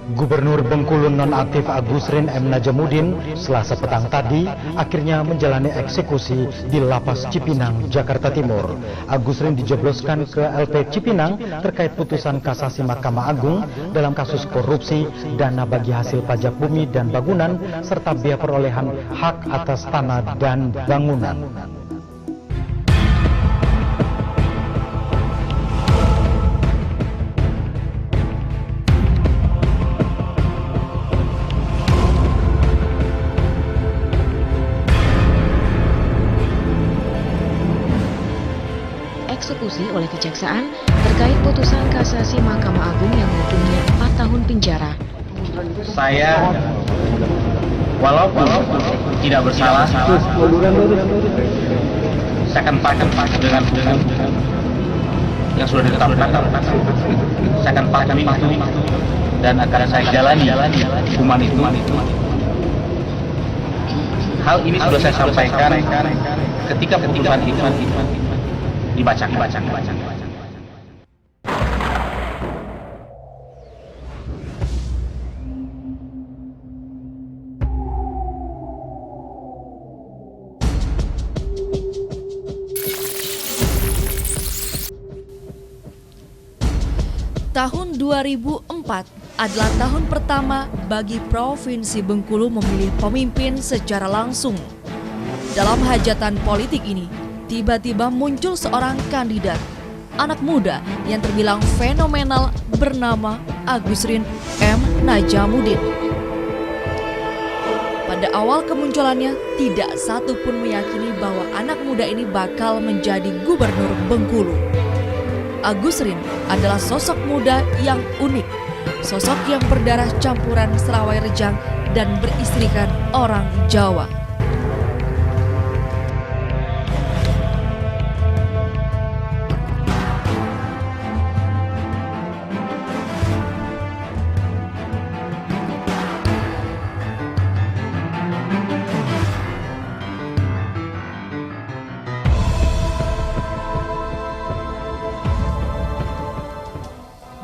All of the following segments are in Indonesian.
Gubernur Bengkulu nonaktif Agusrin M. Najamuddin Selasa petang tadi akhirnya menjalani eksekusi di Lapas Cipinang, Jakarta Timur. Agusrin dijebloskan ke LP Cipinang terkait putusan kasasi Mahkamah Agung dalam kasus korupsi, dana bagi hasil pajak bumi dan bangunan, serta biaya perolehan hak atas tanah dan bangunan. Eksekusi oleh Kejaksaan terkait putusan kasasi Mahkamah Agung yang menghukumnya 4 tahun penjara. Saya walaupun tidak bersalah, saya akan patuh dengan hukum yang sudah ditetapkan. Saya akan patuhi dan akan saya jalani hukuman itu. Hal ini sudah saya sampaikan ketika putusan itu dibacakan. Tahun 2004 adalah tahun pertama bagi Provinsi Bengkulu memilih pemimpin secara langsung. Dalam hajatan politik ini, tiba-tiba muncul seorang kandidat, anak muda yang terbilang fenomenal bernama Agusrin M. Najamuddin. Pada awal kemunculannya, tidak satu pun meyakini bahwa anak muda ini bakal menjadi gubernur Bengkulu. Agusrin adalah sosok muda yang unik, sosok yang berdarah campuran Serawai Rejang dan beristrikan orang Jawa.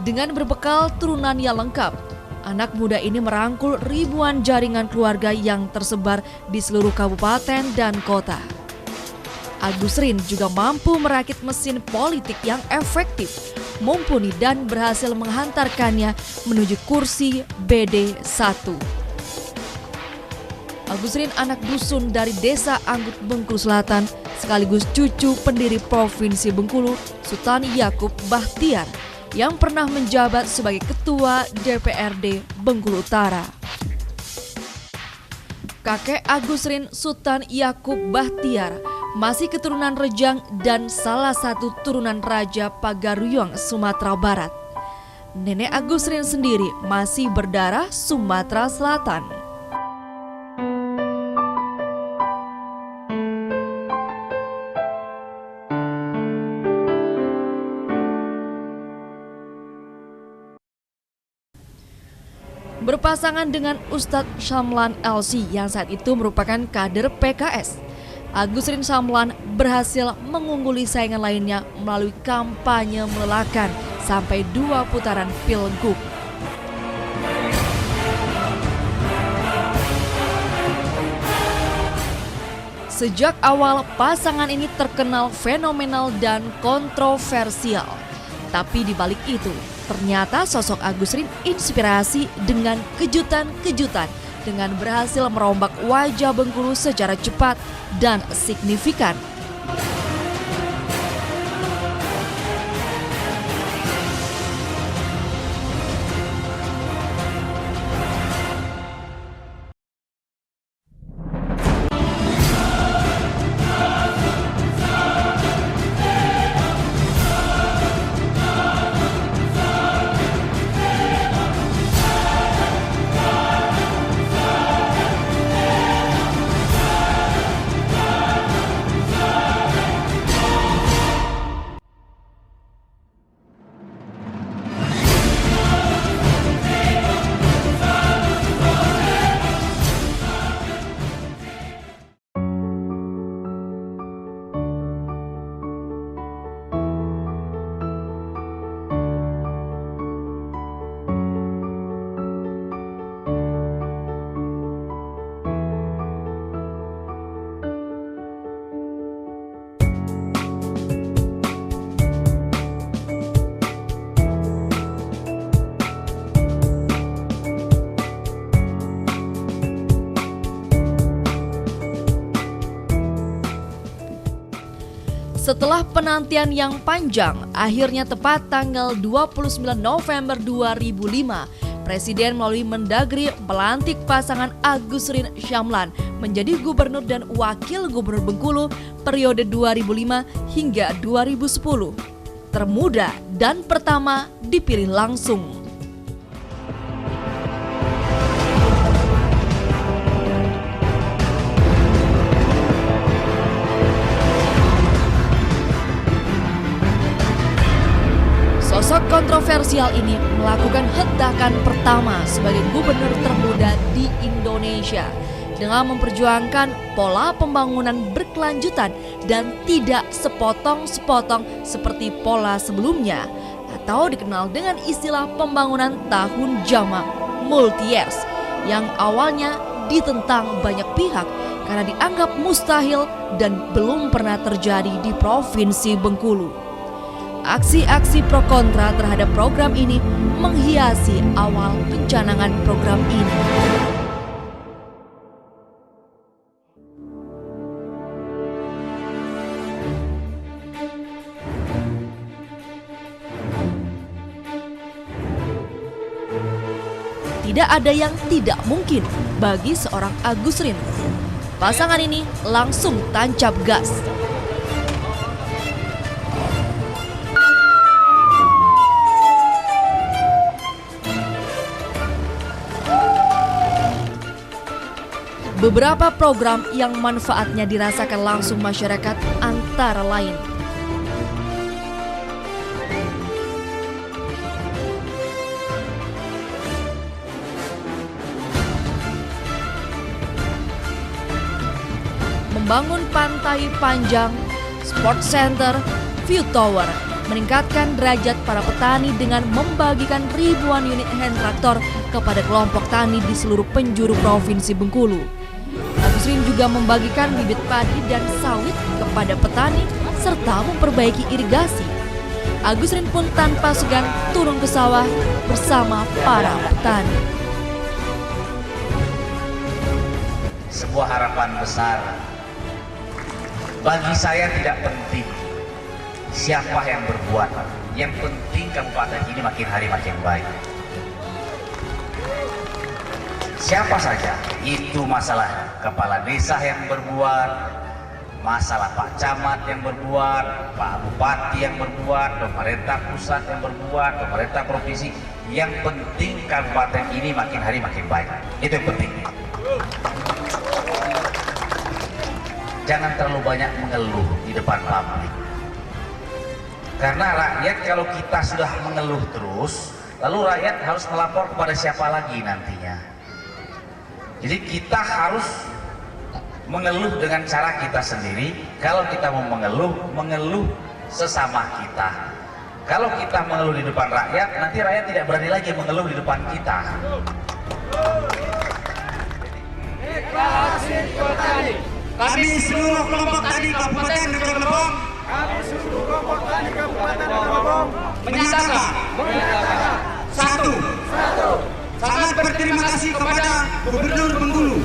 Dengan berbekal turunan yang lengkap, anak muda ini merangkul ribuan jaringan keluarga yang tersebar di seluruh kabupaten dan kota. Agusrin juga mampu merakit mesin politik yang efektif, mumpuni dan berhasil menghantarkannya menuju kursi BD1. Agusrin anak dusun dari Desa Anggut, Bengkulu Selatan, sekaligus cucu pendiri Provinsi Bengkulu, Sultan Yakub Bahtiar, yang pernah menjabat sebagai Ketua DPRD Bengkulu Utara. Kakek Agusrin, Sultan Yakub Bahtiar, masih keturunan Rejang dan salah satu turunan Raja Pagaruyung, Sumatera Barat. Nenek Agusrin sendiri masih berdarah Sumatera Selatan. Berpasangan dengan Ustadz Syamlan LC yang saat itu merupakan kader PKS, Agusrin Syamlan berhasil mengungguli saingan lainnya melalui kampanye melelahkan sampai 2 putaran pilgub. Sejak awal pasangan ini terkenal fenomenal dan kontroversial. Tapi di balik itu, ternyata sosok Agusrin inspirasi dengan kejutan-kejutan dengan berhasil merombak wajah Bengkulu secara cepat dan signifikan. Setelah penantian yang panjang, akhirnya tepat tanggal 29 November 2005, Presiden melalui Mendagri melantik pasangan Agusrin Syamlan menjadi Gubernur dan Wakil Gubernur Bengkulu periode 2005 hingga 2010. Termuda dan pertama dipilih langsung. Sosok kontroversial ini melakukan hentakan pertama sebagai gubernur termuda di Indonesia dengan memperjuangkan pola pembangunan berkelanjutan dan tidak sepotong-sepotong seperti pola sebelumnya atau dikenal dengan istilah pembangunan tahun jamak multi-years yang awalnya ditentang banyak pihak karena dianggap mustahil dan belum pernah terjadi di Provinsi Bengkulu. Aksi-aksi pro kontra terhadap program ini menghiasi awal pencanangan program ini. Tidak ada yang tidak mungkin bagi seorang Agusrin. Pasangan ini langsung tancap gas. Beberapa program yang manfaatnya dirasakan langsung masyarakat antara lain membangun pantai panjang, sport center, view tower, meningkatkan derajat para petani dengan membagikan ribuan unit hand traktor kepada kelompok tani di seluruh penjuru Provinsi Bengkulu. Agusrin juga membagikan bibit padi dan sawit kepada petani serta memperbaiki irigasi. Agusrin pun tanpa segan turun ke sawah bersama para petani. Sebuah harapan besar. Bagi saya tidak penting siapa yang berbuat. Yang penting kabupaten ini makin hari makin baik. Siapa saja, itu masalah kepala desa yang berbuat, masalah Pak Camat yang berbuat, Pak Bupati yang berbuat, pemerintah pusat yang berbuat, pemerintah provinsi. Yang penting kabupaten ini makin hari makin baik. Itu yang penting. Jangan terlalu banyak mengeluh di depan publik. Karena rakyat kalau kita sudah mengeluh terus, lalu rakyat harus melapor kepada siapa lagi nantinya. Jadi kita harus mengeluh dengan cara kita sendiri. Kalau kita mau mengeluh sesama kita. Kalau kita mengeluh di depan rakyat, nanti rakyat tidak berani lagi mengeluh di depan kita. Kami seluruh kelompok tani Kabupaten Negeri Lebong menyatakan satu, sangat berterima kasih kepada Gubernur Bengkulu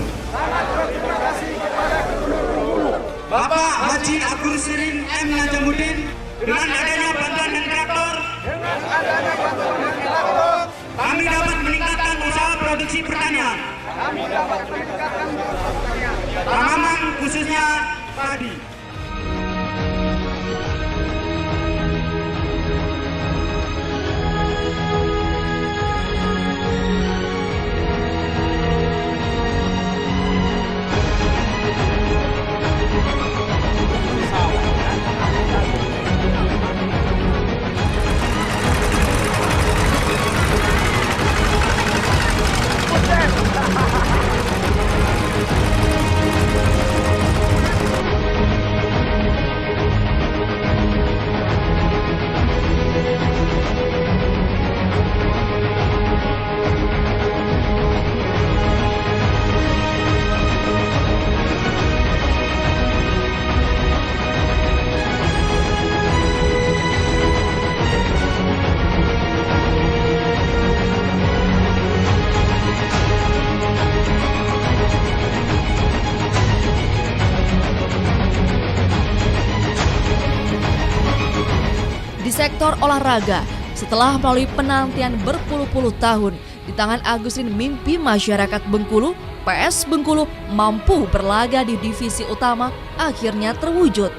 Bapak Haji Agusrin M. Najamuddin dengan adanya bantuan hand traktor kami dapat meningkatkan usaha produksi pertanian. Tanaman khususnya padi. Di sektor olahraga, setelah melalui penantian berpuluh-puluh tahun, di tangan Agusrin mimpi masyarakat Bengkulu, PS Bengkulu mampu berlaga di divisi utama akhirnya terwujud.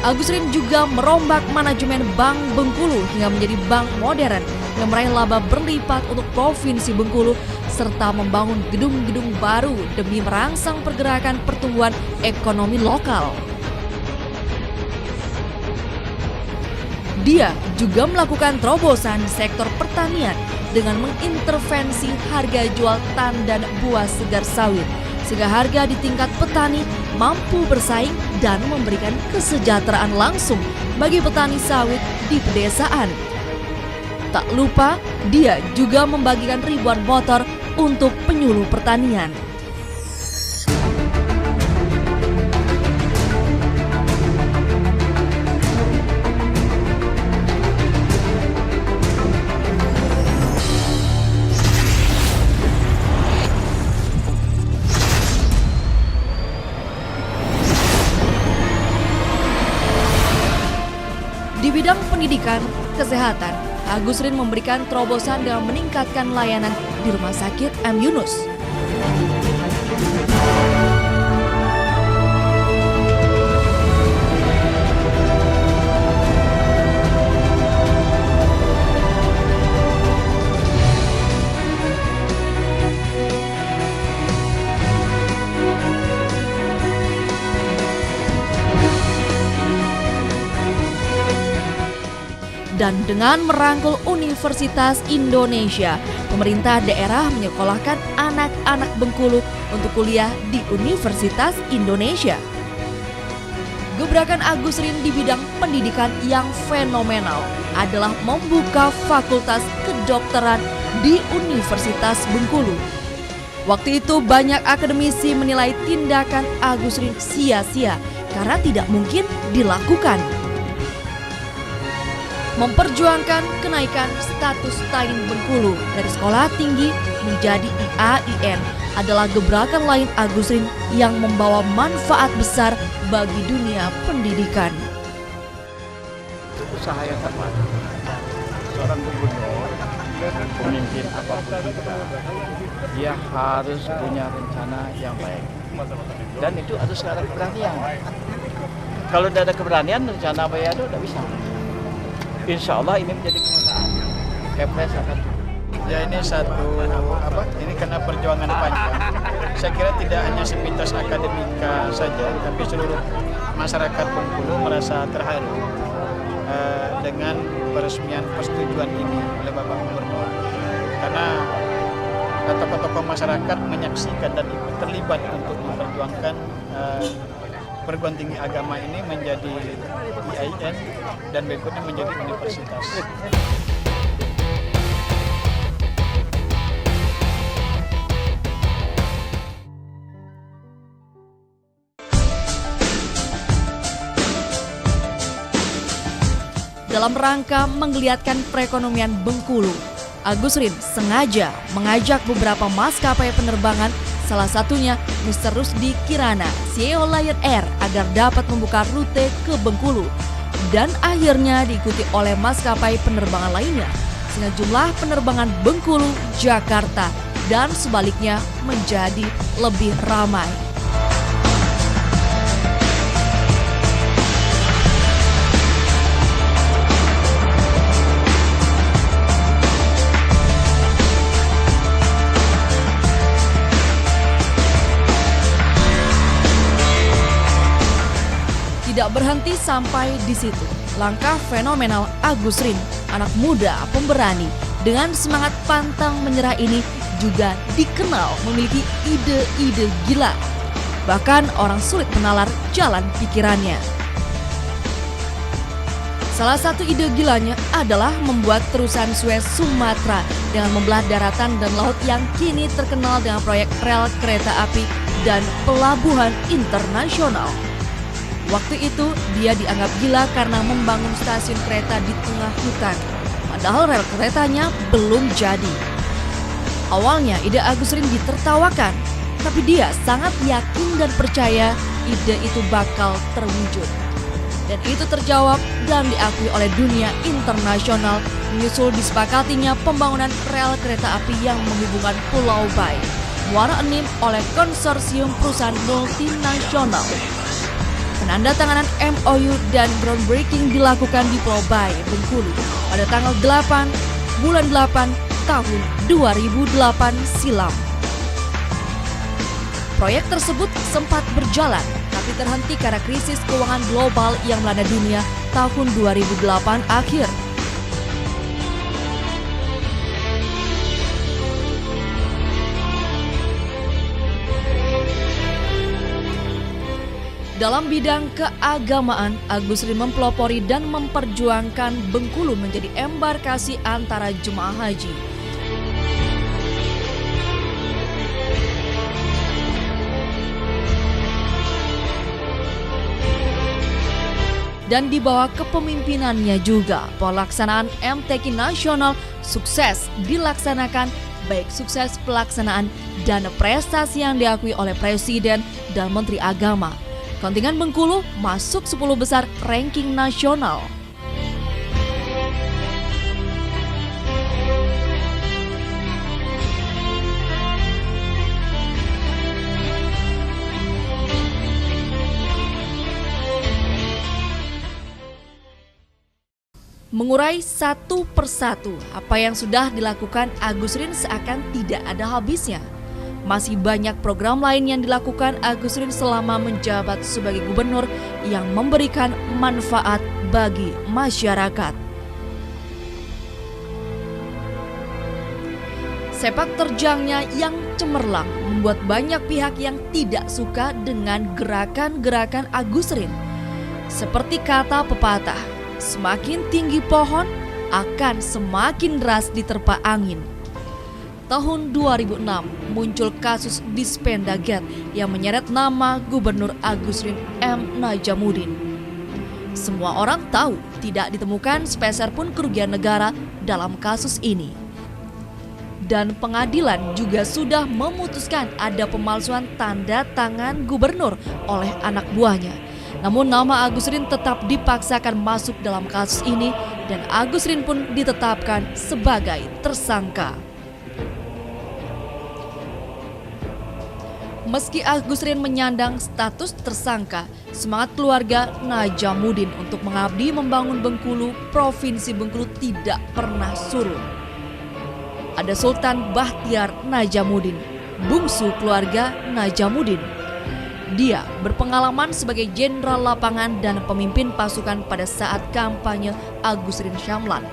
Agusrin juga merombak manajemen Bank Bengkulu hingga menjadi bank modern yang meraih laba berlipat untuk Provinsi Bengkulu serta membangun gedung-gedung baru demi merangsang pergerakan pertumbuhan ekonomi lokal. Dia juga melakukan terobosan di sektor pertanian dengan mengintervensi harga jual tandan buah segar sawit sehingga harga di tingkat petani mampu bersaing dan memberikan kesejahteraan langsung bagi petani sawit di pedesaan. Tak lupa, dia juga membagikan ribuan motor untuk penyuluh pertanian. Di bidang pendidikan, kesehatan, Agusrin memberikan terobosan dengan meningkatkan layanan di Rumah Sakit M. Yunus. Dan dengan merangkul Universitas Indonesia, pemerintah daerah menyekolahkan anak-anak Bengkulu untuk kuliah di Universitas Indonesia. Gebrakan Agusrin di bidang pendidikan yang fenomenal adalah membuka fakultas kedokteran di Universitas Bengkulu. Waktu itu banyak akademisi menilai tindakan Agusrin sia-sia karena tidak mungkin dilakukan. Memperjuangkan kenaikan status Tain Bengkulu dari sekolah tinggi menjadi IAIN adalah gebrakan lain Agusrin yang membawa manfaat besar bagi dunia pendidikan. Usaha yang tepat. Seorang gubernur, pemimpin apapun juga, dia harus punya rencana yang baik. Dan itu harus ada keberanian. Kalau tidak ada keberanian, rencana apa ya tidak bisa. Insya Allah ini menjadi kenyataan. Kepres akan. Ya ini ini karena perjuangan panjang. Saya kira tidak hanya sepintas akademika saja, tapi seluruh masyarakat Bengkulu merasa terharu dengan peresmian persetujuan ini oleh Bapak Gubernur. Karena tokoh-tokoh masyarakat menyaksikan dan ikut terlibat untuk memperjuangkan perguruan tinggi agama ini menjadi IAIN dan berikutnya menjadi universitas. Dalam rangka menggeliatkan perekonomian Bengkulu, Agusrin sengaja mengajak beberapa maskapai penerbangan, salah satunya Mr. Rusdi Kirana, CEO Lion Air, agar dapat membuka rute ke Bengkulu. Dan akhirnya diikuti oleh maskapai penerbangan lainnya, sehingga jumlah penerbangan Bengkulu, Jakarta, dan sebaliknya menjadi lebih ramai. Tidak berhenti sampai di situ. Langkah fenomenal Agus Rin, anak muda pemberani dengan semangat pantang menyerah ini juga dikenal memiliki ide-ide gila. Bahkan orang sulit menalar jalan pikirannya. Salah satu ide gilanya adalah membuat terusan Suez Sumatera dengan membelah daratan dan laut yang kini terkenal dengan proyek rel kereta api dan pelabuhan internasional. Waktu itu dia dianggap gila karena membangun stasiun kereta di tengah hutan, padahal rel keretanya belum jadi. Awalnya ide Agus Rin ditertawakan, tapi dia sangat yakin dan percaya ide itu bakal terwujud. Dan itu terjawab dan diakui oleh dunia internasional menyusul disepakatinya pembangunan rel kereta api yang menghubungkan Pulau Bai, Muara Enim oleh konsorsium perusahaan multinasional. Penandatanganan MOU dan groundbreaking dilakukan di Pulau Bai, Bengkulu pada tanggal 8 bulan 8 tahun 2008 silam. Proyek tersebut sempat berjalan, tapi terhenti karena krisis keuangan global yang melanda dunia tahun 2008 akhir. Dalam bidang keagamaan, Agus Rin mempelopori dan memperjuangkan Bengkulu menjadi embarkasi antara jemaah haji. Dan di bawah kepemimpinannya juga, pelaksanaan MTQ nasional sukses dilaksanakan, baik sukses pelaksanaan dan prestasi yang diakui oleh Presiden dan Menteri Agama. Kontingen Bengkulu masuk 10 besar ranking nasional. Mengurai satu persatu apa yang sudah dilakukan Agus Rin seakan tidak ada habisnya. Masih banyak program lain yang dilakukan Agus Rin selama menjabat sebagai gubernur yang memberikan manfaat bagi masyarakat. Sepak terjangnya yang cemerlang membuat banyak pihak yang tidak suka dengan gerakan-gerakan Agus Rin. Seperti kata pepatah, semakin tinggi pohon akan semakin deras diterpa angin. Tahun 2006 muncul kasus Dispendagate yang menyeret nama Gubernur Agus Rin M. Najamuddin. Semua orang tahu tidak ditemukan sepeser pun kerugian negara dalam kasus ini. Dan pengadilan juga sudah memutuskan ada pemalsuan tanda tangan gubernur oleh anak buahnya. Namun nama Agus Rin tetap dipaksakan masuk dalam kasus ini dan Agus Rin pun ditetapkan sebagai tersangka. Meski Agus Rin menyandang status tersangka, semangat keluarga Najamuddin untuk mengabdi membangun Bengkulu, Provinsi Bengkulu tidak pernah surut. Ada Sultan Bahtiar Najamuddin, bungsu keluarga Najamuddin. Dia berpengalaman sebagai jenderal lapangan dan pemimpin pasukan pada saat kampanye Agus Rin Syamlan.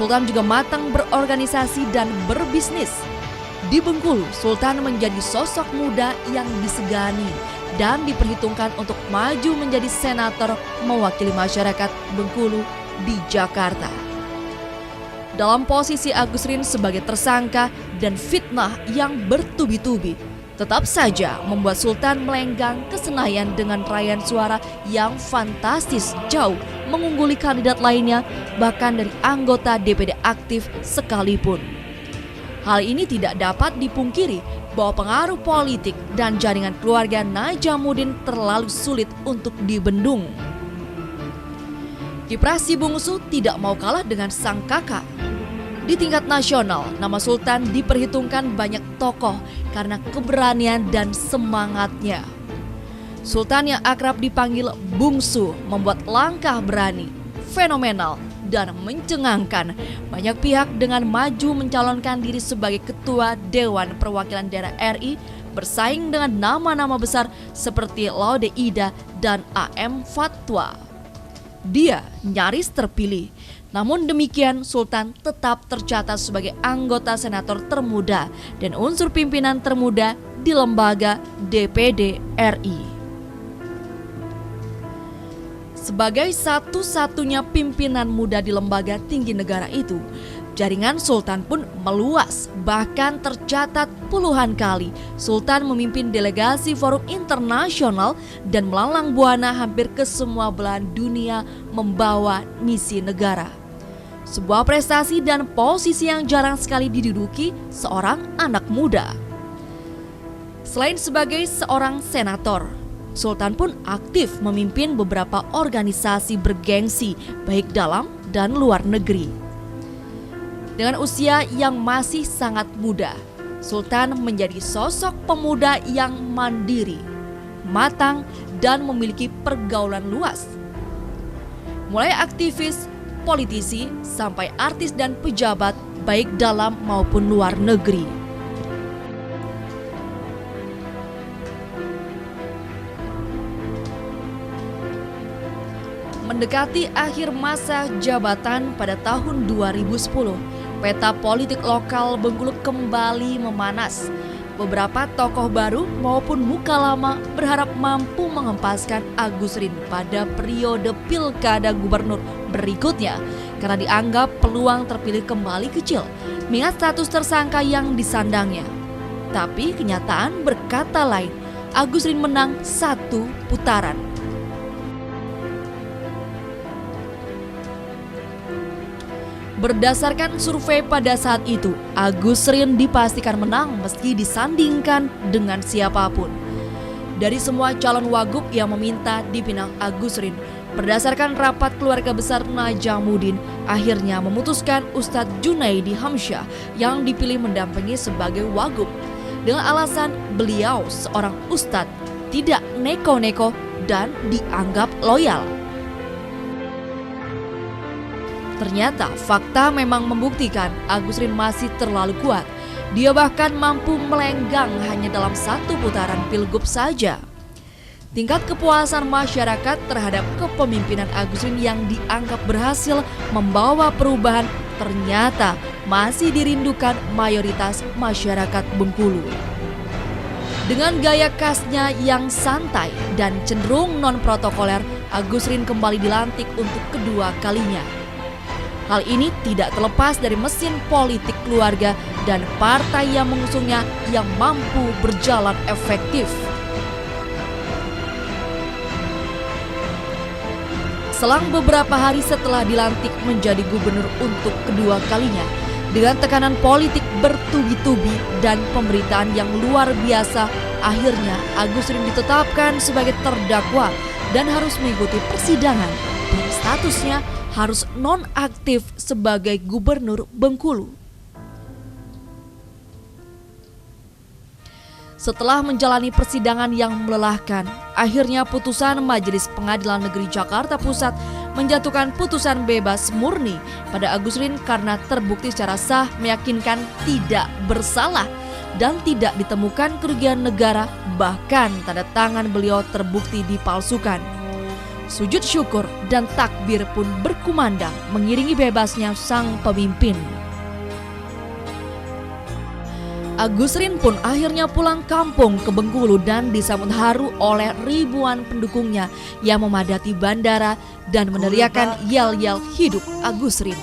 Sultan juga matang berorganisasi dan berbisnis. Di Bengkulu, Sultan menjadi sosok muda yang disegani dan diperhitungkan untuk maju menjadi senator mewakili masyarakat Bengkulu di Jakarta. Dalam posisi Agus Rin sebagai tersangka dan fitnah yang bertubi-tubi, tetap saja membuat Sultan melenggang ke Senayan dengan raihan suara yang fantastis jauh mengungguli kandidat lainnya, bahkan dari anggota DPD aktif sekalipun. Hal ini tidak dapat dipungkiri bahwa pengaruh politik dan jaringan keluarga Najamuddin terlalu sulit untuk dibendung. Kiprah si bungsu tidak mau kalah dengan sang kakak. Di tingkat nasional, nama Sultan diperhitungkan banyak tokoh karena keberanian dan semangatnya. Sultan yang akrab dipanggil bungsu membuat langkah berani, fenomenal, dan mencengangkan banyak pihak dengan maju mencalonkan diri sebagai Ketua Dewan Perwakilan Daerah RI bersaing dengan nama-nama besar seperti Laude Ida dan AM Fatwa. Dia nyaris terpilih, namun demikian Sultan tetap tercatat sebagai anggota senator termuda dan unsur pimpinan termuda di lembaga DPD RI. Sebagai satu-satunya pimpinan muda di lembaga tinggi negara itu, jaringan Sultan pun meluas, bahkan tercatat puluhan kali Sultan memimpin delegasi forum internasional dan melalang buana hampir ke semua belahan dunia membawa misi negara. Sebuah prestasi dan posisi yang jarang sekali diduduki seorang anak muda. Selain sebagai seorang senator, Sultan pun aktif memimpin beberapa organisasi bergengsi baik dalam dan luar negeri. Dengan usia yang masih sangat muda, Sultan menjadi sosok pemuda yang mandiri, matang, dan memiliki pergaulan luas. Mulai aktivis, politisi, sampai artis dan pejabat baik dalam maupun luar negeri. Mendekati akhir masa jabatan pada tahun 2010, peta politik lokal Bengkulu kembali memanas. Beberapa tokoh baru maupun muka lama berharap mampu menghempaskan Agus Rin pada periode pilkada gubernur berikutnya karena dianggap peluang terpilih kembali kecil mengingat status tersangka yang disandangnya. Tapi kenyataan berkata lain, Agus Rin menang 1 putaran. Berdasarkan survei pada saat itu, Agus Rin dipastikan menang meski disandingkan dengan siapapun. Dari semua calon wagub yang meminta dipinang Agus Rin, berdasarkan rapat keluarga besar Najamuddin, akhirnya memutuskan Ustadz Junaidi Hamsyah yang dipilih mendampingi sebagai wagub. Dengan alasan beliau seorang ustadz, tidak neko-neko dan dianggap loyal. Ternyata fakta memang membuktikan Agus Rin masih terlalu kuat. Dia bahkan mampu melenggang hanya dalam 1 putaran pilgub saja. Tingkat kepuasan masyarakat terhadap kepemimpinan Agus Rin yang dianggap berhasil membawa perubahan ternyata masih dirindukan mayoritas masyarakat Bengkulu. Dengan gaya khasnya yang santai dan cenderung non-protokoler, Agus Rin kembali dilantik untuk kedua kalinya. Hal ini tidak terlepas dari mesin politik keluarga dan partai yang mengusungnya yang mampu berjalan efektif. Selang beberapa hari setelah dilantik menjadi gubernur untuk kedua kalinya, dengan tekanan politik bertubi-tubi dan pemberitaan yang luar biasa, akhirnya Agus Rin ditetapkan sebagai terdakwa dan harus mengikuti persidangan dan statusnya harus nonaktif sebagai gubernur Bengkulu. Setelah menjalani persidangan yang melelahkan, akhirnya putusan Majelis Pengadilan Negeri Jakarta Pusat menjatuhkan putusan bebas murni pada Agus Rin karena terbukti secara sah meyakinkan tidak bersalah dan tidak ditemukan kerugian negara, bahkan tanda tangan beliau terbukti dipalsukan. Sujud syukur dan takbir pun berkumandang mengiringi bebasnya sang pemimpin. Agusrin pun akhirnya pulang kampung ke Bengkulu dan disambut haru oleh ribuan pendukungnya yang memadati bandara dan meneriakan yel-yel hidup Agusrin.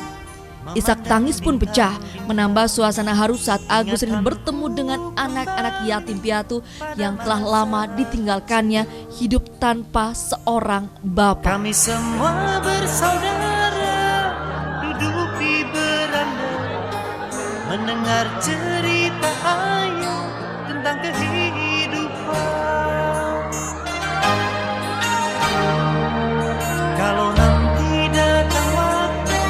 Isak tangis pun pecah, menambah suasana haru saat Agusrin bertemu dengan anak-anak yatim piatu yang telah lama ditinggalkannya hidup tanpa seorang bapak. Kami semua bersaudara duduk di beranda mendengar cerita ayah tentang kehidupan. Kalau nanti datang waktu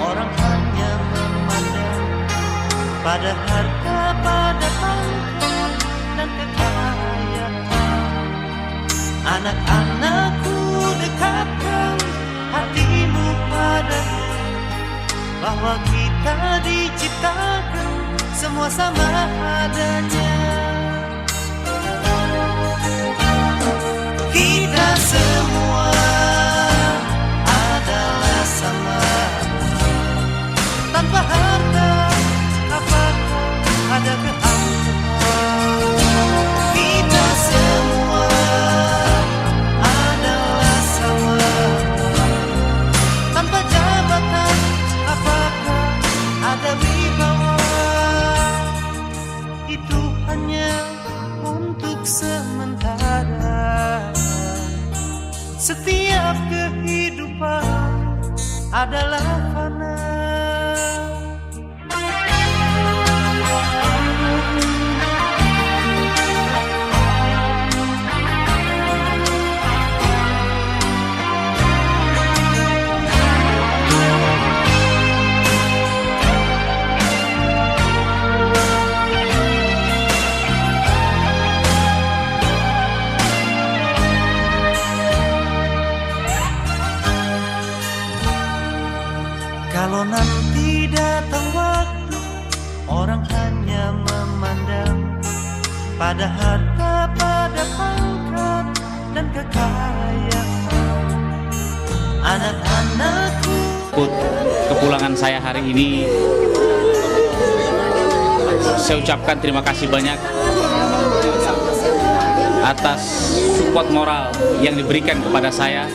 orang hanya memandang pada harta, pada pangkat dan kekayaan. Anak-anakku, dekatkan hatimu padaku, bahwa kita diciptakan semua sama adanya. Kita semua adalah sama, tanpa harta apakah ada keangkuhan. Kita semua adalah sama, tanpa jabatan apakah ada wibawa. Itu hanya untuk sementara. Setiap kehidupan adalah fana. Kalau nanti datang waktu orang hanya memandang pada harta, pada pangkat dan kekayaan. Anak-anakku, kepulangan saya hari ini, saya ucapkan terima kasih banyak atas support moral yang diberikan kepada saya,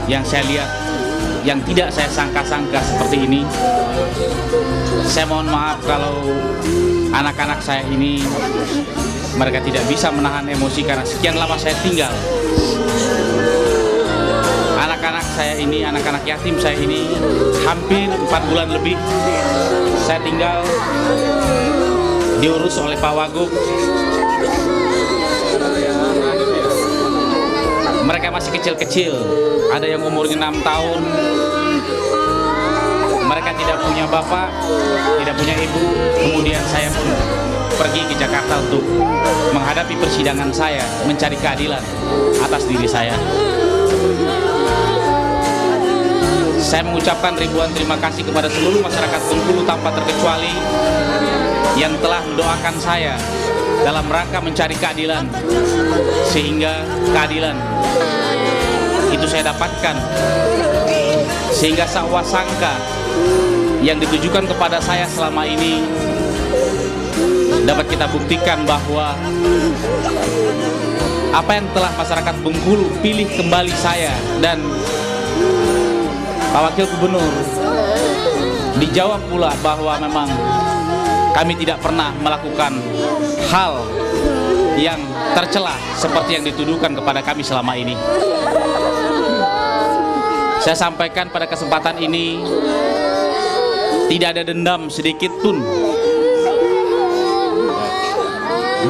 yang saya lihat, yang tidak saya sangka-sangka seperti ini. Saya mohon maaf kalau anak-anak saya ini mereka tidak bisa menahan emosi karena sekian lama saya tinggal. Anak-anak saya ini, anak-anak yatim saya ini hampir 4 bulan lebih saya tinggal diurus oleh Pak Wagub. Mereka masih kecil-kecil, ada yang umurnya 6 tahun. Mereka tidak punya bapak, tidak punya ibu. Kemudian saya pun pergi ke Jakarta untuk menghadapi persidangan saya, mencari keadilan atas diri saya. Saya mengucapkan ribuan terima kasih kepada seluruh masyarakat Bengkulu tanpa terkecuali yang telah mendoakan saya dalam rangka mencari keadilan, sehingga keadilan itu saya dapatkan, sehingga sakwa sangka yang ditujukan kepada saya selama ini dapat kita buktikan bahwa apa yang telah masyarakat Bengkulu pilih kembali saya dan Pak Wakil Gubernur, dijawab pula bahwa memang kami tidak pernah melakukan hal yang tercela seperti yang dituduhkan kepada kami selama ini. Saya sampaikan pada kesempatan ini, tidak ada dendam sedikit pun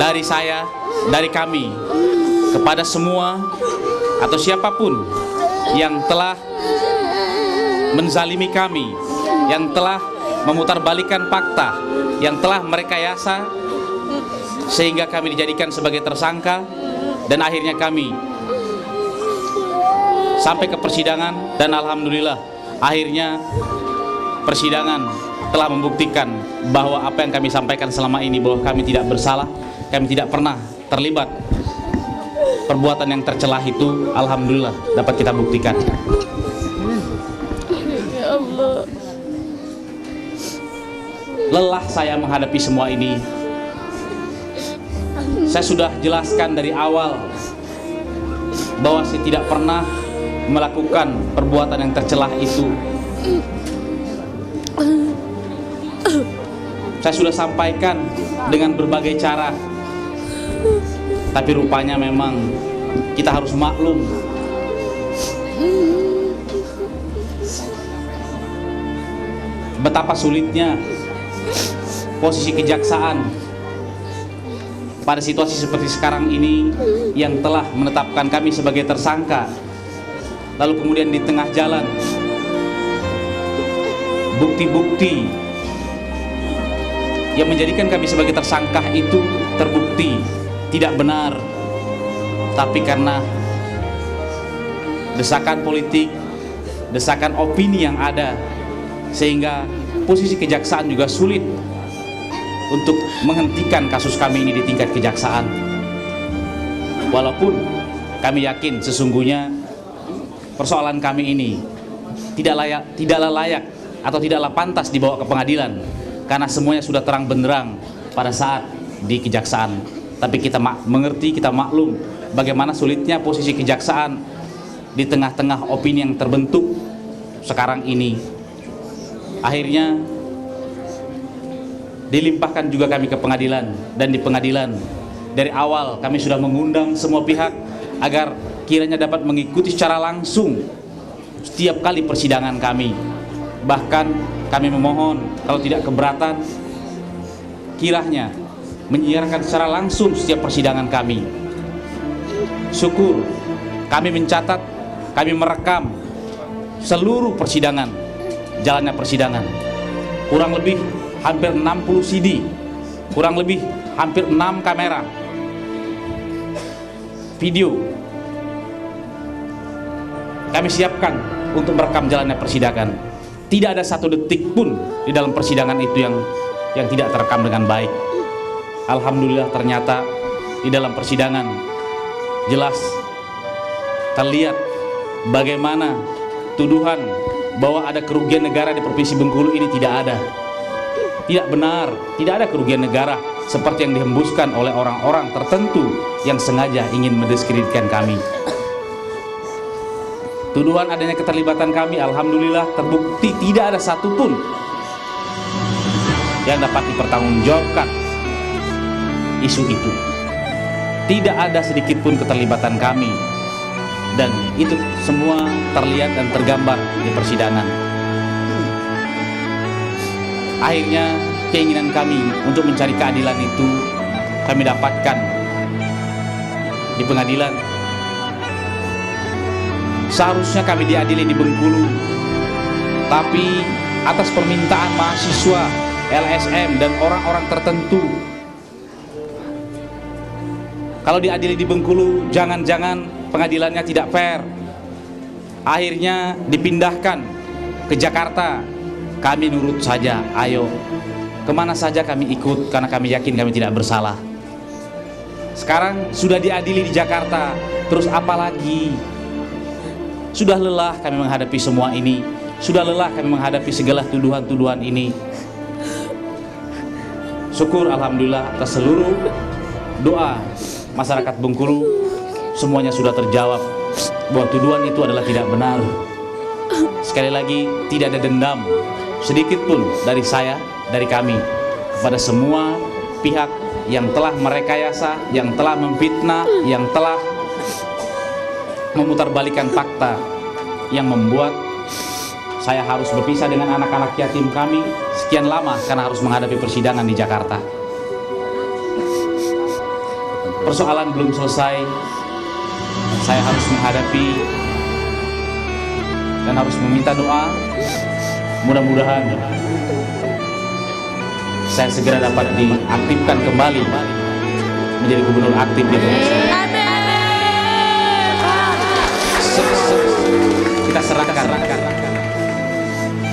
dari saya, dari kami, kepada semua atau siapapun yang telah menzalimi kami, yang telah memutarbalikkan fakta, yang telah merekayasa sehingga kami dijadikan sebagai tersangka, dan akhirnya kami sampai ke persidangan. Dan alhamdulillah akhirnya persidangan telah membuktikan bahwa apa yang kami sampaikan selama ini, bahwa kami tidak bersalah, kami tidak pernah terlibat perbuatan yang tercelah itu alhamdulillah dapat kita buktikan. Ya Allah. Lelah saya menghadapi semua ini. Saya sudah jelaskan dari awal bahwa saya tidak pernah melakukan perbuatan yang tercelah itu. Saya sudah sampaikan dengan berbagai cara, tapi rupanya memang kita harus maklum. Betapa sulitnya posisi kejaksaan pada situasi seperti sekarang ini yang telah menetapkan kami sebagai tersangka, lalu kemudian di tengah jalan bukti-bukti yang menjadikan kami sebagai tersangka itu terbukti tidak benar, tapi karena desakan politik, desakan opini yang ada, sehingga posisi kejaksaan juga sulit untuk menghentikan kasus kami ini di tingkat kejaksaan. Walaupun kami yakin sesungguhnya persoalan kami ini tidaklah layak atau tidaklah pantas dibawa ke pengadilan, karena semuanya sudah terang benderang pada saat di kejaksaan. Tapi kita mengerti, kita maklum bagaimana sulitnya posisi kejaksaan di tengah-tengah opini yang terbentuk sekarang ini. Akhirnya dilimpahkan juga kami ke pengadilan, dan di pengadilan dari awal kami sudah mengundang semua pihak agar kiranya dapat mengikuti secara langsung setiap kali persidangan kami. Bahkan kami memohon kalau tidak keberatan kiranya menyiarkan secara langsung setiap persidangan kami. Syukur kami mencatat, kami merekam seluruh persidangan, jalannya persidangan. Kurang lebih hampir 60 CD, kurang lebih hampir 6 kamera video kami siapkan untuk merekam jalannya persidangan. Tidak ada satu detik pun di dalam persidangan itu yang tidak terekam dengan baik. Alhamdulillah ternyata di dalam persidangan jelas terlihat bagaimana tuduhan bahwa ada kerugian negara di Provinsi Bengkulu ini tidak ada. Tidak benar, tidak ada kerugian negara seperti yang dihembuskan oleh orang-orang tertentu yang sengaja ingin mendiskreditkan kami. Tuduhan adanya keterlibatan kami alhamdulillah terbukti tidak ada satupun yang dapat dipertanggungjawabkan isu itu. Tidak ada sedikit pun keterlibatan kami, dan itu semua terlihat dan tergambar di persidangan. Akhirnya keinginan kami untuk mencari keadilan itu kami dapatkan di pengadilan. Seharusnya kami diadili di Bengkulu, tapi atas permintaan mahasiswa, LSM, dan orang-orang tertentu, kalau diadili di Bengkulu jangan-jangan pengadilannya tidak fair. Akhirnya dipindahkan ke Jakarta. Kami nurut saja, ayo kemana saja kami ikut, karena kami yakin kami tidak bersalah. Sekarang sudah diadili di Jakarta, terus apa lagi? Sudah lelah kami menghadapi semua ini, sudah lelah kami menghadapi segala tuduhan-tuduhan ini. Syukur alhamdulillah atas seluruh doa masyarakat Bengkulu, semuanya sudah terjawab bahwa tuduhan itu adalah tidak benar. Sekali lagi, tidak ada dendam sedikit pun dari saya, dari kami, kepada semua pihak yang telah merekayasa, yang telah memfitnah, yang telah memutarbalikkan fakta, yang membuat saya harus berpisah dengan anak-anak yatim kami sekian lama karena harus menghadapi persidangan di Jakarta. Persoalan belum selesai, saya harus menghadapi dan harus meminta doa. Mudah-mudahan saya segera dapat diaktifkan kembali menjadi gubernur aktif di Indonesia. Kita serahkan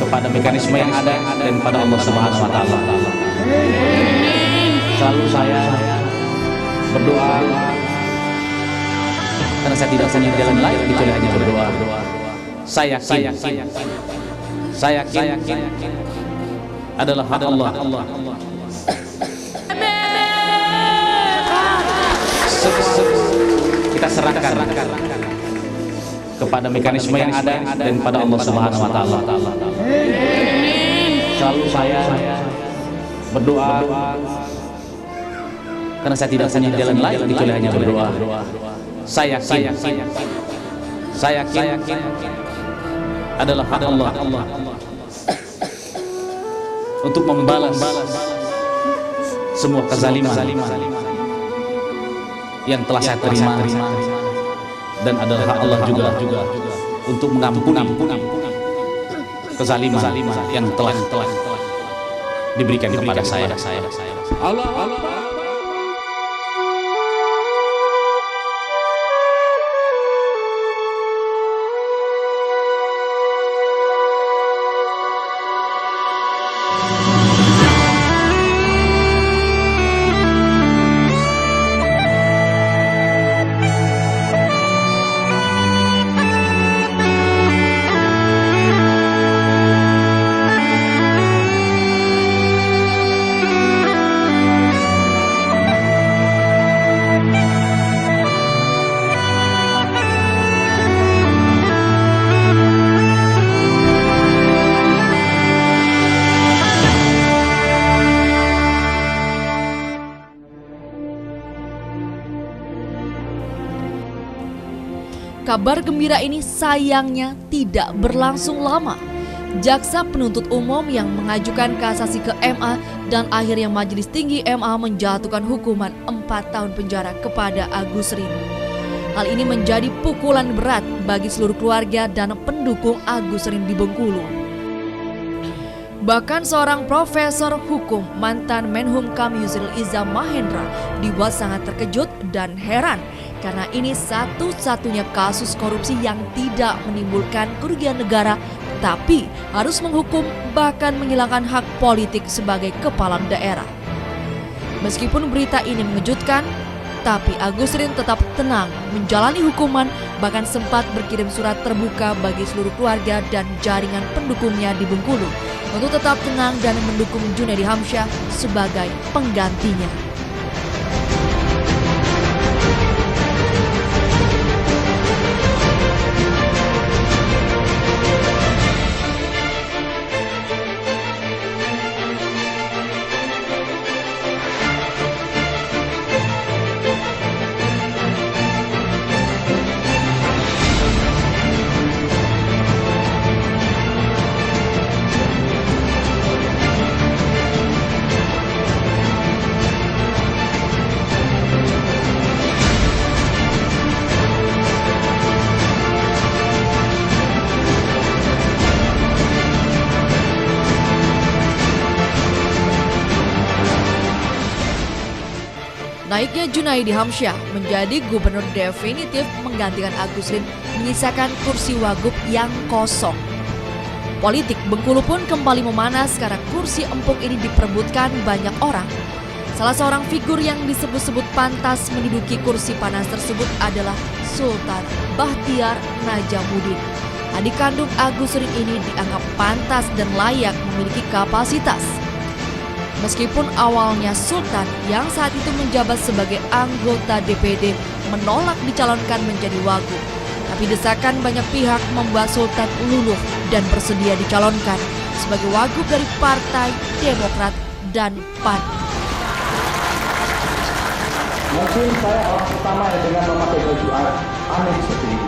kepada mekanisme yang ada dan pada Allah Subhanahu wa Ta'ala. Selalu saya berdoa karena saya tidak punya jalan lain kecuali hanya berdoa. Saya yakin adalah hak Allah. Kita serahkan kepada mekanisme yang ada dan pada Allah Subhanahu wa taala. Selalu saya berdoa karena saya tidak punya jalan lain kecuali hanya berdoa. Saya yakin adalah hak Allah untuk membalas semua kezaliman yang telah saya terima, dan adalah hak Allah juga untuk mengampuni kezaliman yang telah diberikan kepada saya. Allah. Kabar gembira ini sayangnya tidak berlangsung lama. Jaksa penuntut umum yang mengajukan kasasi ke MA dan akhirnya Majelis Tinggi MA menjatuhkan hukuman 4 tahun penjara kepada Agus Rin. Hal ini menjadi pukulan berat bagi seluruh keluarga dan pendukung Agus Rin di Bengkulu. Bahkan seorang profesor hukum mantan Menhumkam Yusril Iza Mahendra dibuat sangat terkejut dan heran karena ini satu-satunya kasus korupsi yang tidak menimbulkan kerugian negara, tapi harus menghukum bahkan menghilangkan hak politik sebagai kepala daerah. Meskipun berita ini mengejutkan, tapi Agus Rin tetap tenang menjalani hukuman, bahkan sempat berkirim surat terbuka bagi seluruh keluarga dan jaringan pendukungnya di Bengkulu untuk tetap tenang dan mendukung Junaidi Hamsyah sebagai penggantinya. Naiknya Junaidi Hamsyah menjadi gubernur definitif menggantikan Agus Rin menyisakan kursi wagub yang kosong. Politik Bengkulu pun kembali memanas karena kursi empuk ini diperebutkan banyak orang. Salah seorang figur yang disebut-sebut pantas menduduki kursi panas tersebut adalah Sultan Bahtiar Najamuddin. Adik kandung Agus Rin ini dianggap pantas dan layak memiliki kapasitas. Meskipun awalnya Sultan yang saat itu menjabat sebagai anggota DPD menolak dicalonkan menjadi wagub, tapi desakan banyak pihak membuat Sultan luluh dan bersedia dicalonkan sebagai wagub dari Partai Demokrat dan PAN. Mungkin saya orang pertama yang dengan memakai baju aneh seperti ini,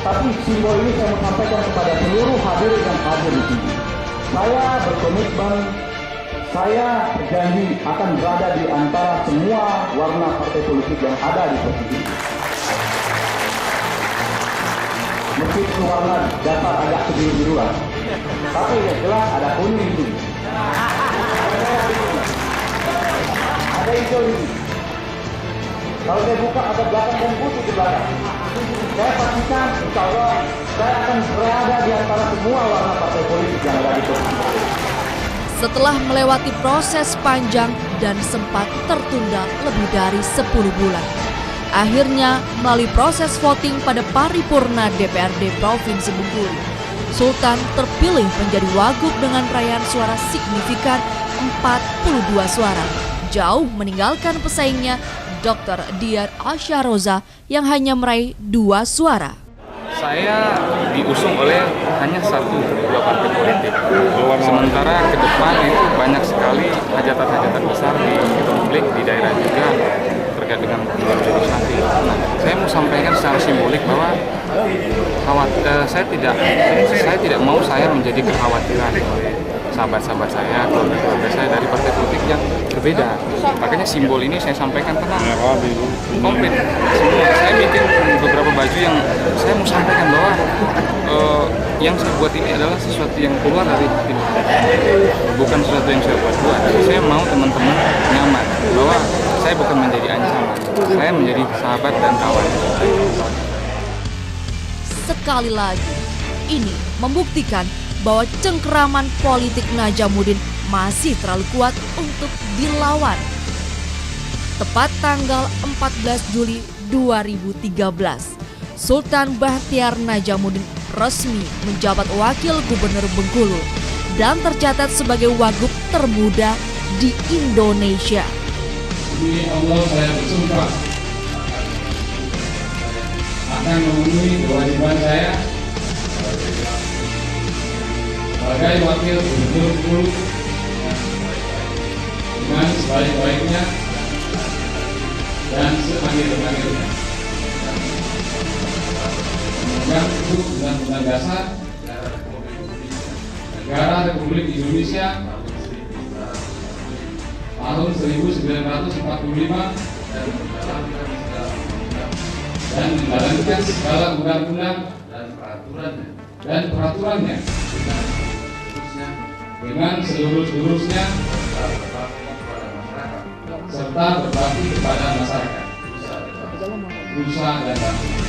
tapi simbol ini saya mau sampaikan kepada seluruh hadirin yang hadir di sini. Saya berkomitmen. Saya berjanji akan berada di antara semua warna partai politik yang ada di provinsi ini. Meskipun warna dasar agak kebiru-biruan, tapi yang jelas ada kuning di sini. Ada hijau di sini. Kalau saya buka ada belakang dan putih di belakang. Saya pastikan insya Allah saya akan berada di antara semua warna partai politik yang ada di provinsi ini. Setelah melewati proses panjang dan sempat tertunda lebih dari 10 bulan, Akhirnya, melalui proses voting pada paripurna DPRD Provinsi Bengkulu, Sultan terpilih menjadi wagub dengan raihan suara signifikan 42 suara, jauh meninggalkan pesaingnya Dr. Dian Asyaroza yang hanya meraih 2 suara. Saya diusung oleh hanya 1-2 partai politik. Sementara ke depan itu banyak sekali hajatan-hajatan besar di publik, di daerah juga terkait dengan pemilu legislatif. Nah, saya mau sampaikan secara simbolik bahwa saya tidak mau saya menjadi kekhawatiran oleh sahabat-sahabat saya, keluarga-keluarga saya dari partai politik yang berbeda. Makanya simbol ini saya sampaikan tenang, komplit semua. Saya bikin beberapa baju yang saya mau sampaikan bahwa yang saya buat ini adalah sesuatu yang keluar dari hati, bukan sesuatu yang saya buat. Saya mau teman-teman nyaman bahwa saya bukan menjadi ancaman, saya menjadi sahabat dan kawan. Sekali lagi, ini membuktikan bahwa cengkeraman politik Najamuddin masih terlalu kuat untuk dilawan. Tepat tanggal 14 Juli 2013, Sultan Bahtiar Najamuddin resmi menjabat Wakil Gubernur Bengkulu dan tercatat sebagai wagub termuda di Indonesia. Demi Allah saya bersumpah akan memenuhi kewajiban saya sebagai Wakil Gubernur Bengkulu dengan sebaik-baiknya dan seadil-adilnya. Memegang teguh Undang-Undang Dasar Negara Republik Indonesia tahun 1945 dan menjalankan segala undang-undang dan peraturannya dengan seluruh-seluruhnya serta berbakti kepada masyarakat, bangsa dan bangsa.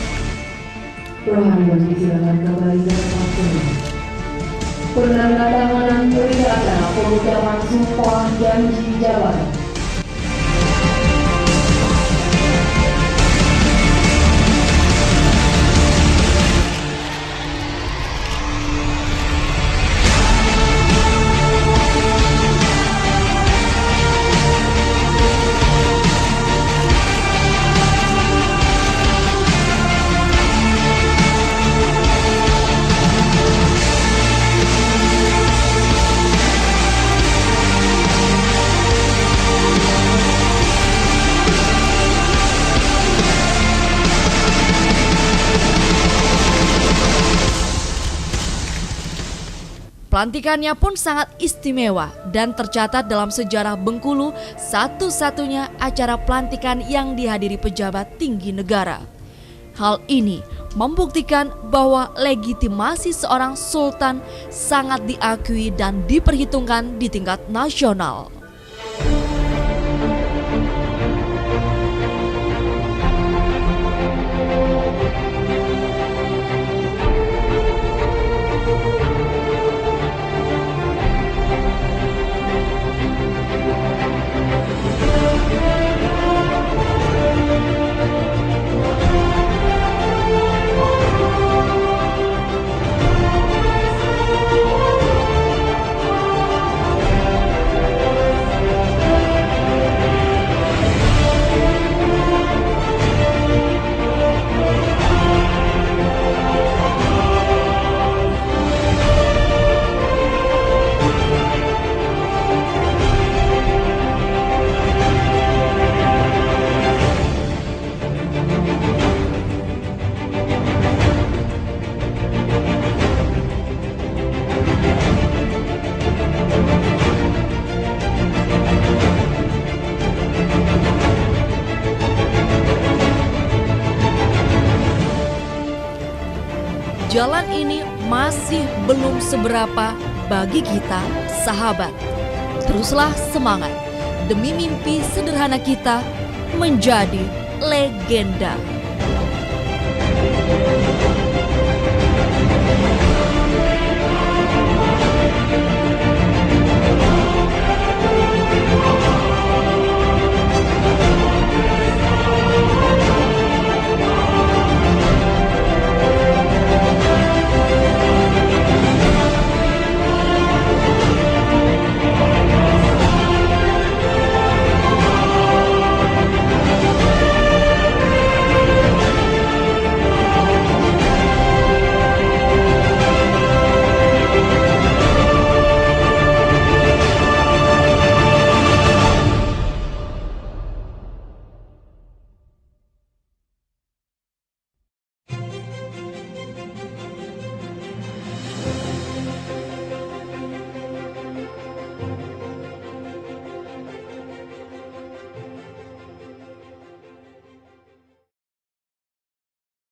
Prohibisi silakan kembali ke tempat. Penandatanganan berita acara pengucapan sumpah janji jabatan. Pelantikannya pun sangat istimewa dan tercatat dalam sejarah Bengkulu satu-satunya acara pelantikan yang dihadiri pejabat tinggi negara. Hal ini membuktikan bahwa legitimasi seorang sultan sangat diakui dan diperhitungkan di tingkat nasional. Jalan ini masih belum seberapa bagi kita, sahabat. Teruslah semangat demi mimpi sederhana kita menjadi legenda.